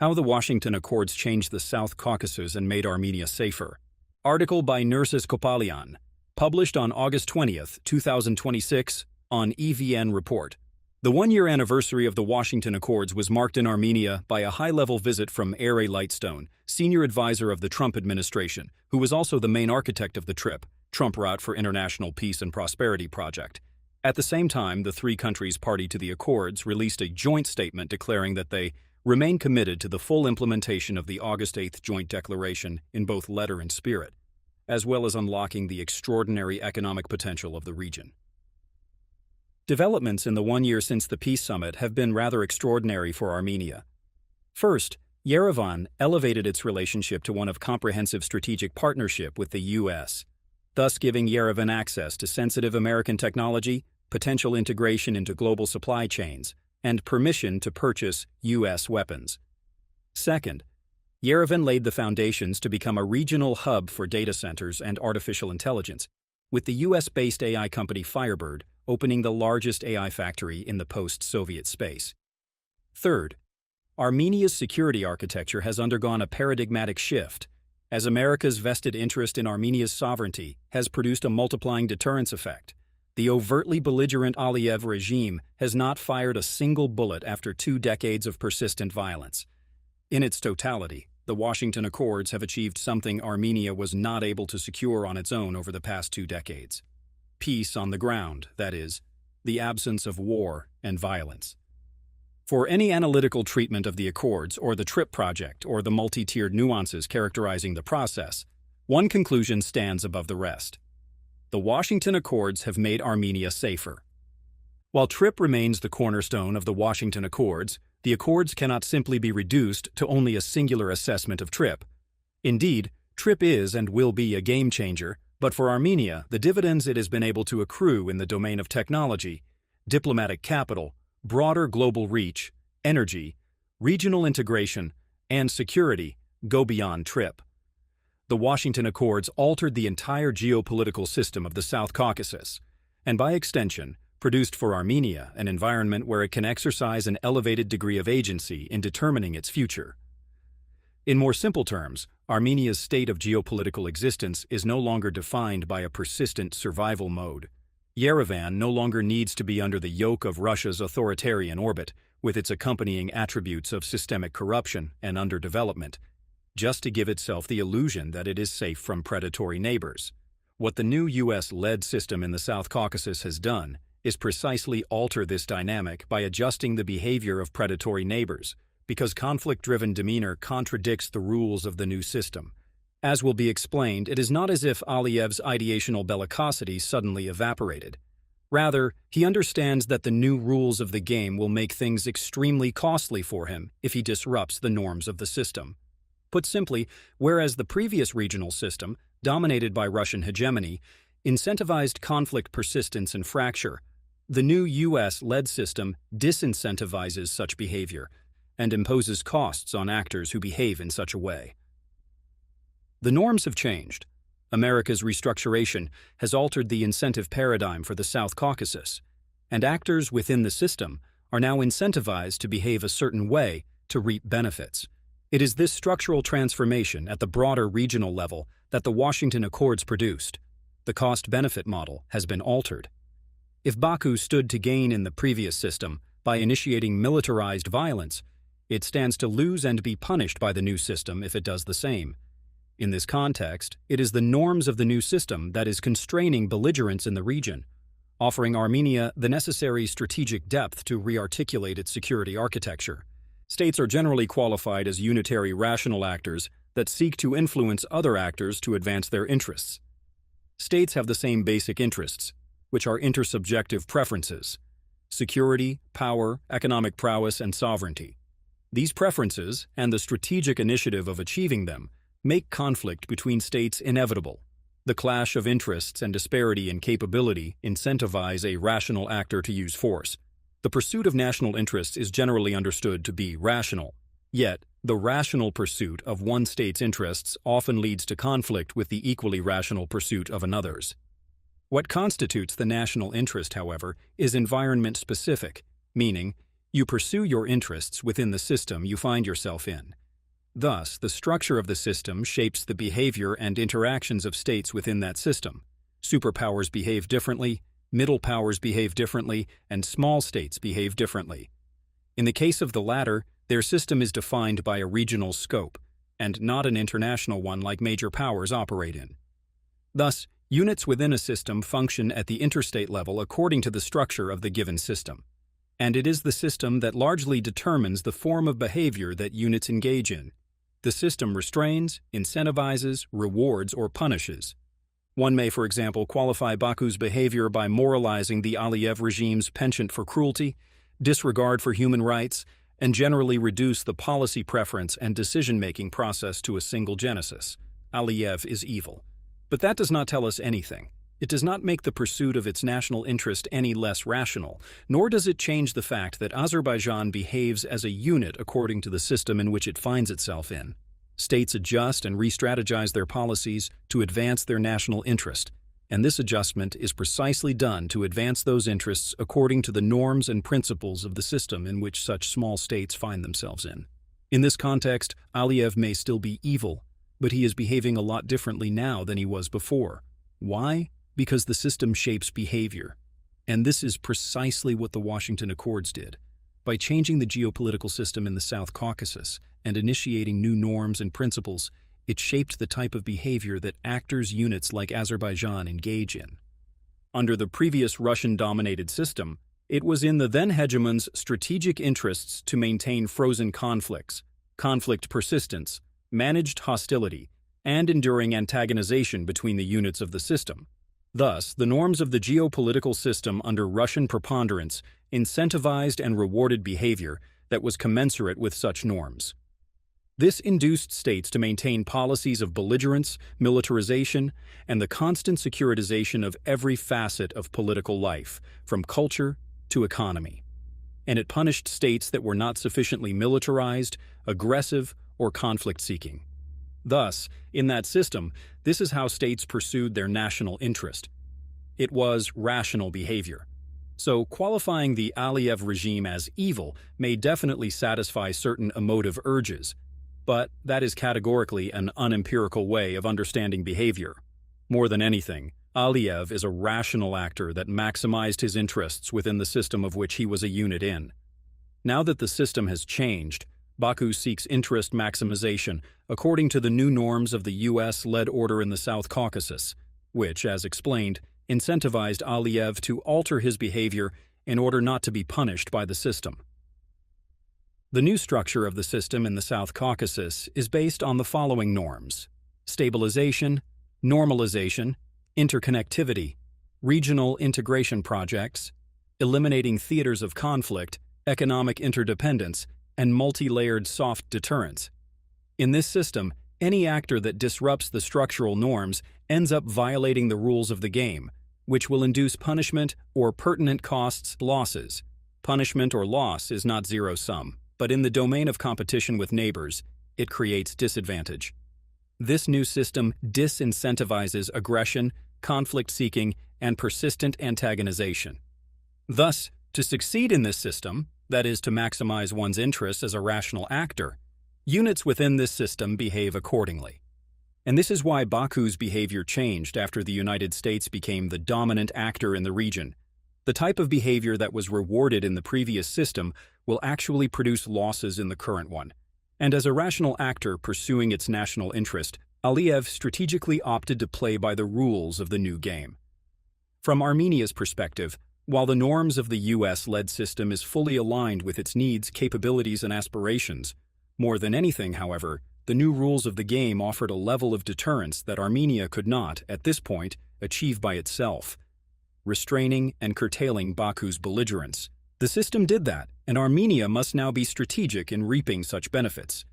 How the Washington Accords Changed the South Caucasus and Made Armenia Safer. Article by Nerses Kopalyan, published on August 20th, 2026, on EVN Report. The one-year anniversary of the Washington Accords was marked in Armenia by a high-level visit from Ray Lightstone, senior advisor of the Trump administration, who was also the main architect of the trip, Trump Route for International Peace and Prosperity Project. At the same time, the three countries party to the Accords released a joint statement declaring that they remain committed to the full implementation of the August 8th Joint Declaration in both letter and spirit, as well as unlocking the extraordinary economic potential of the region. Developments in the 1 year since the peace summit have been rather extraordinary for Armenia. First, Yerevan elevated its relationship to one of comprehensive strategic partnership with the U.S., thus giving Yerevan access to sensitive American technology, potential integration into global supply chains, and permission to purchase U.S. weapons. Second, Yerevan laid the foundations to become a regional hub for data centers and artificial intelligence, with the U.S.-based AI company Firebird opening the largest AI factory in the post-Soviet space. Third, Armenia's security architecture has undergone a paradigmatic shift, as America's vested interest in Armenia's sovereignty has produced a multiplying deterrence effect. The overtly belligerent Aliyev regime has not fired a single bullet after 2 decades of persistent violence. In its totality, the Washington Accords have achieved something Armenia was not able to secure on its own over the past 2 decades. Peace on the ground, that is, the absence of war and violence. For any analytical treatment of the Accords or the TRIP project or the multi-tiered nuances characterizing the process, one conclusion stands above the rest. The Washington Accords have made Armenia safer. While TRIP remains the cornerstone of the Washington Accords, the Accords cannot simply be reduced to only a singular assessment of TRIP. Indeed, TRIP is and will be a game-changer, but for Armenia, the dividends it has been able to accrue in the domain of technology, diplomatic capital, broader global reach, energy, regional integration, and security go beyond TRIP. The Washington Accords altered the entire geopolitical system of the South Caucasus, and by extension, produced for Armenia an environment where it can exercise an elevated degree of agency in determining its future. In more simple terms, Armenia's state of geopolitical existence is no longer defined by a persistent survival mode. Yerevan no longer needs to be under the yoke of Russia's authoritarian orbit, with its accompanying attributes of systemic corruption and underdevelopment, just to give itself the illusion that it is safe from predatory neighbors. What the new U.S.-led system in the South Caucasus has done is precisely alter this dynamic by adjusting the behavior of predatory neighbors, because conflict-driven demeanor contradicts the rules of the new system. As will be explained, it is not as if Aliyev's ideational bellicosity suddenly evaporated. Rather, he understands that the new rules of the game will make things extremely costly for him if he disrupts the norms of the system. Put simply, whereas the previous regional system, dominated by Russian hegemony, incentivized conflict persistence and fracture, the new U.S.-led system disincentivizes such behavior and imposes costs on actors who behave in such a way. The norms have changed. America's restructuration has altered the incentive paradigm for the South Caucasus, and actors within the system are now incentivized to behave a certain way to reap benefits. It is this structural transformation at the broader regional level that the Washington Accords produced. The cost-benefit model has been altered. If Baku stood to gain in the previous system by initiating militarized violence, it stands to lose and be punished by the new system if it does the same. In this context, it is the norms of the new system that is constraining belligerence in the region, offering Armenia the necessary strategic depth to re-articulate its security architecture. States are generally qualified as unitary rational actors that seek to influence other actors to advance their interests. States have the same basic interests, which are intersubjective preferences: security, power, economic prowess, and sovereignty. These preferences, and the strategic initiative of achieving them, make conflict between states inevitable. The clash of interests and disparity in capability incentivize a rational actor to use force. The pursuit of national interests is generally understood to be rational. Yet, the rational pursuit of one state's interests often leads to conflict with the equally rational pursuit of another's. What constitutes the national interest, however, is environment-specific, meaning you pursue your interests within the system you find yourself in. Thus, the structure of the system shapes the behavior and interactions of states within that system. Superpowers behave differently, middle powers behave differently, and small states behave differently. In the case of the latter, their system is defined by a regional scope, and not an international one like major powers operate in. Thus, units within a system function at the interstate level according to the structure of the given system. And it is the system that largely determines the form of behavior that units engage in. The system restrains, incentivizes, rewards, or punishes. One may, for example, qualify Baku's behavior by moralizing the Aliyev regime's penchant for cruelty, disregard for human rights, and generally reduce the policy preference and decision-making process to a single genesis. Aliyev is evil. But that does not tell us anything. It does not make the pursuit of its national interest any less rational, nor does it change the fact that Azerbaijan behaves as a unit according to the system in which it finds itself in. States adjust and re-strategize their policies to advance their national interest, and this adjustment is precisely done to advance those interests according to the norms and principles of the system in which such small states find themselves in. In this context, Aliyev may still be evil, but he is behaving a lot differently now than he was before. Why? Because the system shapes behavior. And this is precisely what the Washington Accords did. By changing the geopolitical system in the South Caucasus and initiating new norms and principles, it shaped the type of behavior that actors units like Azerbaijan engage in. Under the previous Russian-dominated system, it was in the then hegemon's strategic interests to maintain frozen conflicts, conflict persistence, managed hostility, and enduring antagonization between the units of the system. Thus, the norms of the geopolitical system under Russian preponderance incentivized and rewarded behavior that was commensurate with such norms. This induced states to maintain policies of belligerence, militarization, and the constant securitization of every facet of political life, from culture to economy. And it punished states that were not sufficiently militarized, aggressive, or conflict-seeking. Thus, in that system, this is how states pursued their national interest. It was rational behavior. So, qualifying the Aliyev regime as evil may definitely satisfy certain emotive urges, but that is categorically an unempirical way of understanding behavior. More than anything, Aliyev is a rational actor that maximized his interests within the system of which he was a unit in. Now that the system has changed, Baku seeks interest maximization according to the new norms of the U.S.-led order in the South Caucasus, which, as explained, incentivized Aliyev to alter his behavior in order not to be punished by the system. The new structure of the system in the South Caucasus is based on the following norms: stabilization, normalization, interconnectivity, regional integration projects, eliminating theaters of conflict, economic interdependence, and multi-layered soft deterrence. In this system, any actor that disrupts the structural norms ends up violating the rules of the game, which will induce punishment or pertinent costs losses. Punishment or loss is not zero-sum, but in the domain of competition with neighbors, it creates disadvantage. This new system disincentivizes aggression, conflict-seeking, and persistent antagonization. Thus, to succeed in this system, that is, to maximize one's interests as a rational actor, units within this system behave accordingly. And this is why Baku's behavior changed after the United States became the dominant actor in the region. The type of behavior that was rewarded in the previous system will actually produce losses in the current one. And as a rational actor pursuing its national interest, Aliyev strategically opted to play by the rules of the new game. From Armenia's perspective, while the norms of the U.S.-led system is fully aligned with its needs, capabilities, and aspirations, more than anything, however, the new rules of the game offered a level of deterrence that Armenia could not, at this point, achieve by itself, restraining and curtailing Baku's belligerence. The system did that, and Armenia must now be strategic in reaping such benefits.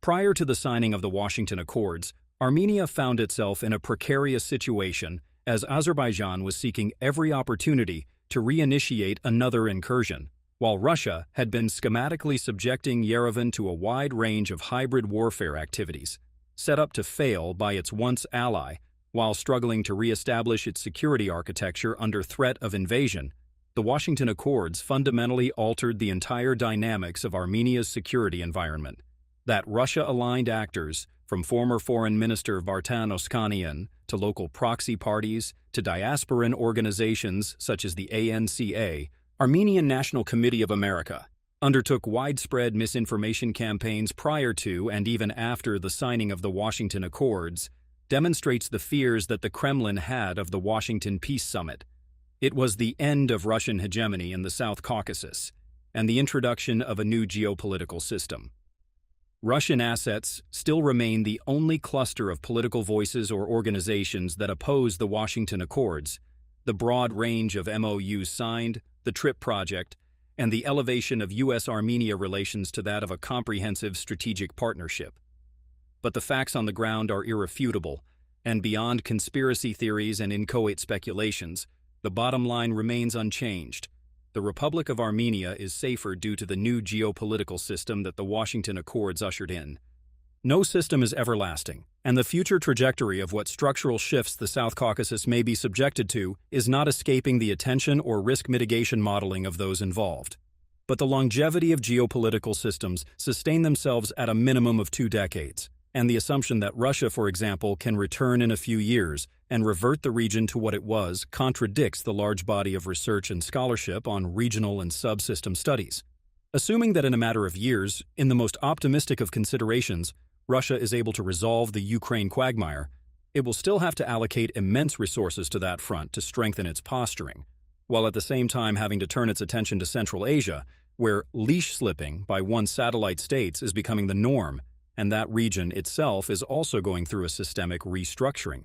Prior to the signing of the Washington Accords, Armenia found itself in a precarious situation as Azerbaijan was seeking every opportunity to reinitiate another incursion, while Russia had been schematically subjecting Yerevan to a wide range of hybrid warfare activities, set up to fail by its once ally while struggling to re-establish its security architecture under threat of invasion. The Washington Accords fundamentally altered the entire dynamics of Armenia's security environment. that Russia-aligned actors, from former Foreign Minister Vartan Oskanian to local proxy parties to diasporan organizations such as the ANCA, Armenian National Committee of America, undertook widespread misinformation campaigns prior to and even after the signing of the Washington Accords, demonstrates the fears that the Kremlin had of the Washington Peace Summit. It was the end of Russian hegemony in the South Caucasus and the introduction of a new geopolitical system. Russian assets still remain the only cluster of political voices or organizations that oppose the Washington Accords, the broad range of MOUs signed, the TRIP project, and the elevation of U.S.-Armenia relations to that of a comprehensive strategic partnership. But the facts on the ground are irrefutable, and beyond conspiracy theories and inchoate speculations, the bottom line remains unchanged. The Republic of Armenia is safer due to the new geopolitical system that the Washington Accords ushered in. No system is everlasting, and the future trajectory of what structural shifts the South Caucasus may be subjected to is not escaping the attention or risk mitigation modeling of those involved. But the longevity of geopolitical systems sustain themselves at a minimum of 2 decades, and the assumption that Russia, for example, can return in a few years and revert the region to what it was contradicts the large body of research and scholarship on regional and subsystem studies. Assuming that in a matter of years, in the most optimistic of considerations, Russia is able to resolve the Ukraine quagmire, it will still have to allocate immense resources to that front to strengthen its posturing, while at the same time having to turn its attention to Central Asia, where leash slipping by one satellite states is becoming the norm, and that region itself is also going through a systemic restructuring.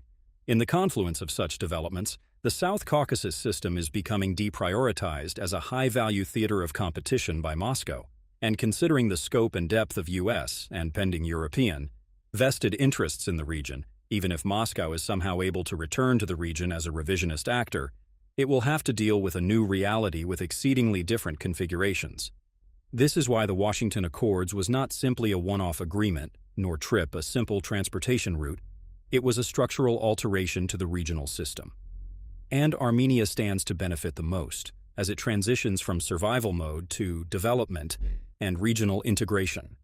In the confluence of such developments, the South Caucasus system is becoming deprioritized as a high-value theater of competition by Moscow, and considering the scope and depth of U.S. and pending European vested interests in the region, even if Moscow is somehow able to return to the region as a revisionist actor, it will have to deal with a new reality with exceedingly different configurations. This is why the Washington Accords was not simply a one-off agreement, nor TRIP a simple transportation route. It was a structural alteration to the regional system. And Armenia stands to benefit the most, as it transitions from survival mode to development and regional integration.